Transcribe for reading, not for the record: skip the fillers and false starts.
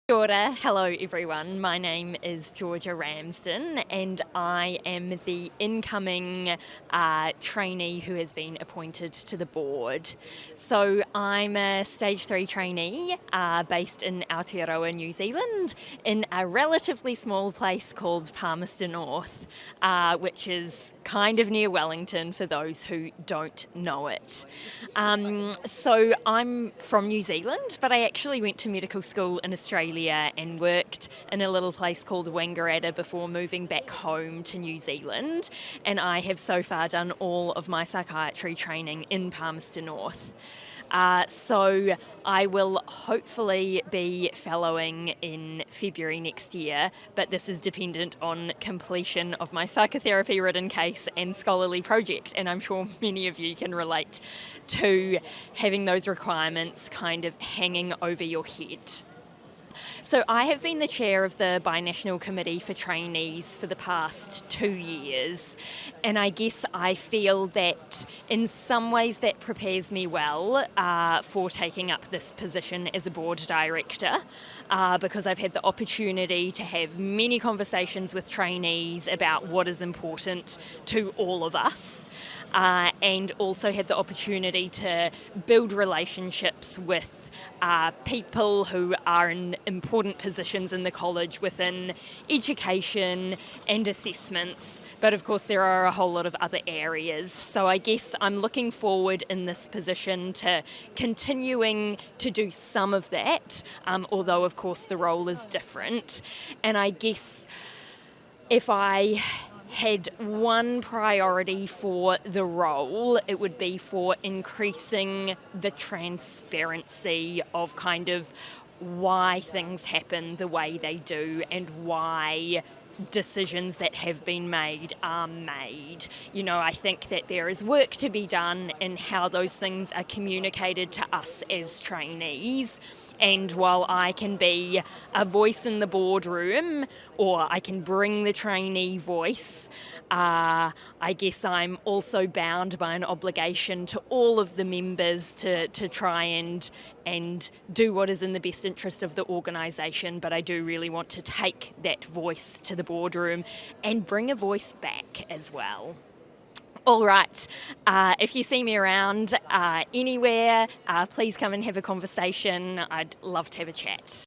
Kia ora. Hello everyone, my name is Georgia Ramsden and I am the incoming trainee who has been appointed to the board. So I'm a stage 3 trainee based in Aotearoa, New Zealand, in a relatively small place called Palmerston North, which is kind of near Wellington for those who don't know it. So I'm from New Zealand, but I actually went to medical school in Australia and worked in a little place called Wangaratta before moving back home to New Zealand, and I have so far done all of my psychiatry training in Palmerston North. So I will hopefully be fellowing in February next year, but this is dependent on completion of my psychotherapy written case and scholarly project, and I'm sure many of you can relate to having those requirements kind of hanging over your head. So I have been the chair of the Binational Committee for Trainees for the past 2 years, and I guess I feel that in some ways that prepares me well for taking up this position as a board director, because I've had the opportunity to have many conversations with trainees about what is important to all of us, and also had the opportunity to build relationships with people who are in important positions in the college within education and assessments, but of course there are a whole lot of other areas. So I guess I'm looking forward in this position to continuing to do some of that, although of course the role is different. And I guess if I had one priority for the role, it would be for increasing the transparency of kind of why things happen the way they do and why decisions that have been made are made. You know, I think that there is work to be done in how those things are communicated to us as trainees. And while I can be a voice in the boardroom, or I can bring the trainee voice, I guess I'm also bound by an obligation to all of the members to try and do what is in the best interest of the organisation. But I do really want to take that voice to the boardroom and bring a voice back as well. All right, if you see me around anywhere, please come and have a conversation. I'd love to have a chat.